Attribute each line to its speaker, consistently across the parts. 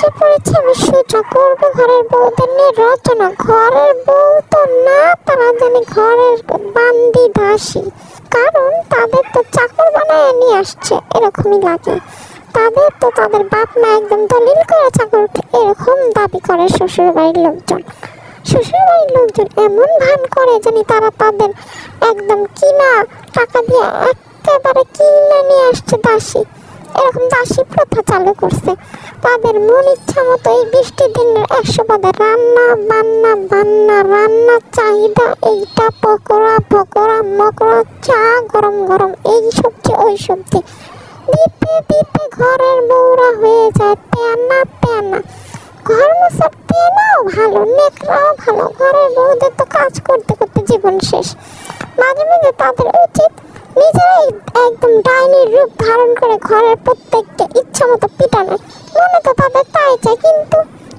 Speaker 1: এসে পড়েছে আমি সহ্য করবো ঘরের বউদের নিয়ে রচনা। ঘরের বউ তো না, তারা জানে ঘরের বান্দি দাসী, কারণ তাদের তো চাকর বানায় নিয়ে আসছে, এরকমই লাগে। তাদের তো তাদের বাপ মা একদম দলিল করে চাকর, এরকম দাবি করে শ্বশুর বাড়ির লোকজন। শ্বশুর বাড়ির লোকজন এমন ভান করে জানি তারা তাদের একদম কিনা টাকা দিয়ে একেবারে কিনে নিয়ে আসছে দাসী, এরকম দাসী প্রথা চালু করছে। তাদের মন ইচ্ছা মতো এই বৃষ্টির দিনের 100 পদের রান্না বান্না বান্না রান্না চাহিদা, এইটা পকোড়া পকোড়া মকড়া, চা গরম গরম, এই সবজি ওই সবজি দিতে দিতে ঘরের বউরা হয়ে যায় পেয়ানা পেয়ানা। ঘর মোছার পেয়ানাও ভালো, নেকড়াও ভালো, ঘরের বউদের তো কাজ করতে করতে জীবন শেষ। মাঝে মাঝে তাদের উচিত নিজেরাই একদম ডাইনির রূপ ধারণ করে ঘরের প্রত্যেককে ইচ্ছা মতো পিটানো। মনে তো তাদের তাই চায়, কিন্তু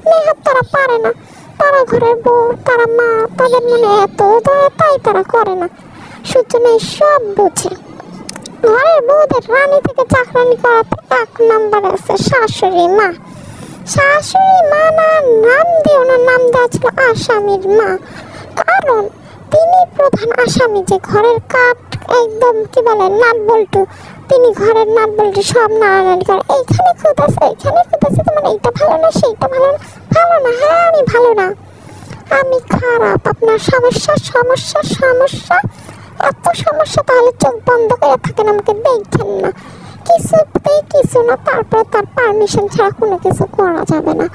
Speaker 1: নেহাত তারা পারে না। তারা ঘরের বউ, তারা মা, তাদের মনে এত দয়া, তাই তারা করে না। সূচনায় সব বুঝে। ঘরের বউদের রানী থেকে চাকরানি করাতে 1 নম্বরে আছে শাশুড়ি মা। শাশুড়ি মা না নাম দিয়ে ওনার নাম দেওয়া ছিল আসামির মা, কারণ তিনি প্রধান আসামি, যে ঘরের কাঠ একদম কি বলে নাট বল্টু, তিনি ঘরের নাট বল্টু সব নাড়ানাড়ি করে। এইখানে খুঁত আছে, এইখানে খুঁত আছে, তোমার এইটা ভালো না, সেইটা ভালো না, ভালো না, হ্যাঁ আমি ভালো না, আমি খারাপ, আপনার সমস্যা সমস্যা সমস্যা, এত সমস্যা, তাহলে চোখ বন্ধ করে থাকেন, আমাকে দেখছেন না, কিছুতেই কিছু না। তারপর তার পারমিশন ছাড়া কোনো কিছু করা যাবে না,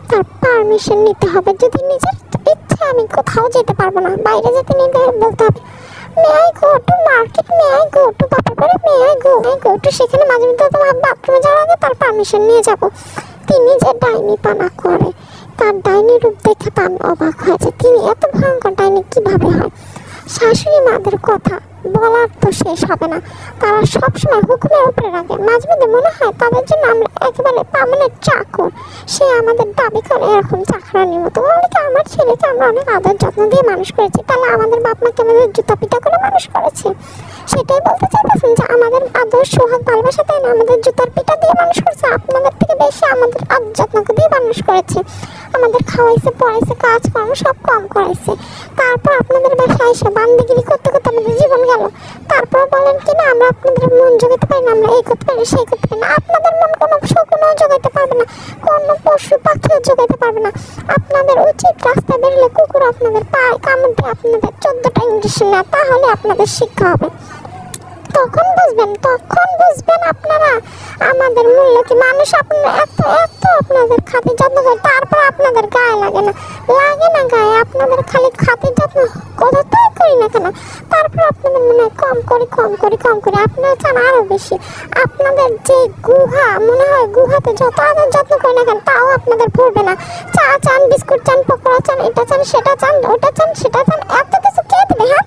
Speaker 1: তার পারমিশন নিতে হবে। যদি নিজের ইচ্ছে আমি কোথাও যেতে পারবো না, বাইরে যেতে নিতে বলতে হবে may I go to market, may I go to বাপের বাড়ি, মে আই গো টু, সেখানে মাঝে মধ্যে তোমার বাথরুমে যাওয়ার আগে তার পারমিশন নিয়ে যাব। তিনি যে ডাইনি পানা করে, তার ডাইনি রূপ দেখে তো আমি অবাক হয়েছে, তিনি এত ভয়ঙ্কর ডাইনি কিভাবে হয়। শাশুড়ি মাদের কথা বলার তো শেষ হবে না, তারা সবসময় হুকুমের উপরে রাখে। মাঝে মধ্যে মনে হয় তাদের জন্য আমরা একেবারে পার্মানেন্ট চাকর, সে আমাদের দাবি করে এরকম চাকরানির মতো। অনেকে আমার ছেলেকে আমরা অনেক আদর যত্ন দিয়ে মানুষ করেছি, তাহলে আমাদের বাপ মাকে আমাদের জুতা পিটা করে মানুষ করেছে, সেটাই বলতে চাইতেছেন যে আমাদের আদর সোহাগ ভালোবাসা তাই না, আমাদের জুতার পিটা দিয়ে মানুষ করেছে, আপনাদের থেকে বেশি আমাদের আদর যত্ন দিয়ে মানুষ করেছে, আমাদের খাওয়াইছে পড়াইছে কাজকর্ম সব কম করাইছে। তারপর আপনাদের বাসায় এসে বান্দিগিরি করতে করতে আমাদের জীবন গেল। তারপর বলেন কি না আমরা আপনাদের মন জোগাতে পারি না, আমরা এই করতে পারি না, সেই করতে পারি না। আপনাদের মন কোনো শকুনও জোগাতে পারবে না, কোনো পশু পাখিও জোগাতে পারবে না। আপনাদের উচিত রাস্তায় বেরোলে কুকুর আপনাদের পায়ে কামড় দিয়ে আপনাদের 14টা ইঞ্জেকশন না, তাহলে আপনাদের শিক্ষা হবে। তখন বুঝবেন আপনারা আমাদের মূল্য কি। মানুষ আপনারা এত এত আপনাদের খাতির যত্ন করে, তারপর আপনাদের গায়ে লাগে না গায়ে, আপনাদের খালি খাতির যত্ন কতটাই করি না কেন, তারপর আপনাদের মনে হয় কম করি, আপনারা চান আরো বেশি। আপনাদের যে গুহা মনে হয়, গুহাতে যত আদর যত্ন করি না কেন তাও আপনাদের ভরবে না। চা চান, বিস্কুট চান, পকোড়া চান, এটা চান, সেটা চান, ওটা চান, সেটা চান, এত কিছু কে দেবে? হ্যাঁ,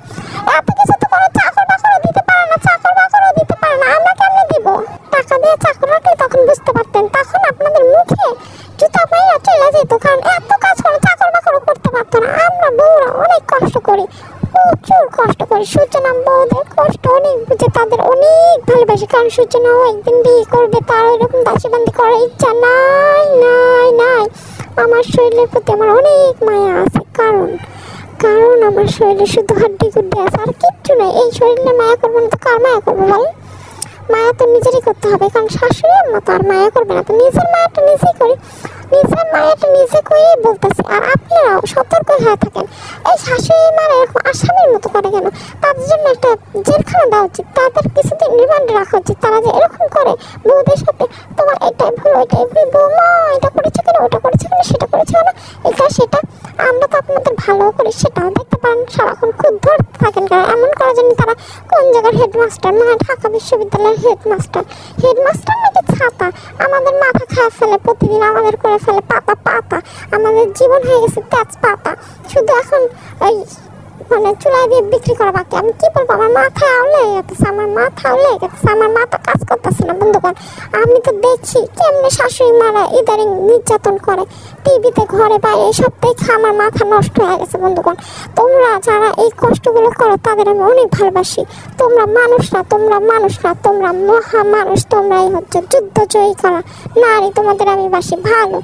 Speaker 1: এত কিছু তো কোনো চাকর বাকরও দিতে পারে না, আমরা কেমনে দিব? টাকা দিয়ে চাকর রাখলে তখন বুঝতে পারতেন, তখন আপনাদের মুখে জুতা পাইয়া চলে যেত, কারণ এত কাজ করে চাকর বাকরও করতে পারতো না। আমরা বউরা অনেক কষ্ট করি, প্রচুর কষ্ট করি। সূচনা বউদের কষ্ট অনেক বুঝে, তাদের অনেক ভালোবাসি, কারণ সূচনাও একদিন বিয়ে করবে, তার ওইরকম দাসীবান্দি করার ইচ্ছা নাই। আমার শরীরের প্রতি আমার অনেক মায়া আছে, কারণ আমার শরীরে শুধু হাড্ডি গুড্ডি আছে, আর কিচ্ছু নেই। এই শরীরে মায়া করবো না তো কার মায়া করবো বল? মায়া তো নিজেরই করতে হবে, কারণ শাশুড়ি আম্মা তো আর মায়া করবে না, তো নিজের মায়াটা নিজেই করি, নিজের মায়াটা নিজে করেই বলতেছি। আর আপনারাও সতর্ক হয়ে থাকেন, এই শাশুড়ি মারা এরকম আসামির মতো করে কেন? তাদের জন্য একটা জেলখানা দেওয়া উচিত, তাদের কিছুদিন রিমান্ডে রাখা উচিত। তারা যে এরকম করে বউদের সাথে, তোমার এটাই ভুল, ওইটাই ভুল, বৌমা এটা করেছে কেন, ওটা করেছে কেন, সেটা করেছে কেন, এটা সেটা, আমরা তো আপনাদের ভালো করি সেটাও দেখতে পারেন। সারাক্ষণ খুব ধরতে থাকেন, কারণ এমন করার জন্য তারা কোন জায়গার হেডমাস্টার, মানে ঢাকা বিশ্ববিদ্যালয়ের হেডমাস্টার নাকি ছাতা, আমাদের মাথা খায় ফেলে, প্রতিদিন আমাদের করে ফেলে পাতা, আমাদের জীবন হয়ে গেছে তেজপাতা। শুধু এখন ওই মানে চুলায় দিয়ে বিক্রি করা বাকি। আমি কি বলবো, আমার মাথা আউলে গেছে, আমার মাথা কাজ করতেছে না বন্ধুগণ। আমি তো দেখছি কেমনে শাশুড়ি মারা ইদারিং নির্যাতন করে টিভিতে, ঘরে বাইরে, এইসব দেখে আমার মাথা নষ্ট হয়ে গেছে বন্ধুগণ। তোমরা যারা এই কষ্টগুলো করো তাদের আমি অনেক ভালোবাসি। তোমরা মানুষ না, তোমরা মহা মানুষ, তোমরাই হচ্ছে যুদ্ধ জয়ী করা নারী, তোমাদের আমি বাসি ভালো।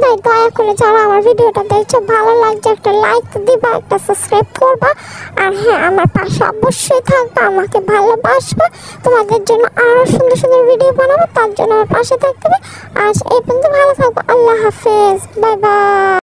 Speaker 1: তাই দয়া করে যারা আমার ভিডিওটা দেখছো, ভালো লাগছে একটা লাইক দিবা, একটা সাবস্ক্রাইব করবা, আর হ্যাঁ আমার পাশে অবশ্যই থাকবা, আমাকে ভালোবাসবা। তোমাদের জন্য আরও সুন্দর সুন্দর ভিডিও বানাবো, তার জন্য আমার পাশে থাকতে হবে। আজ এই পর্যন্ত, ভালো থাকবো, আল্লাহ হাফেজ, বাই বাই।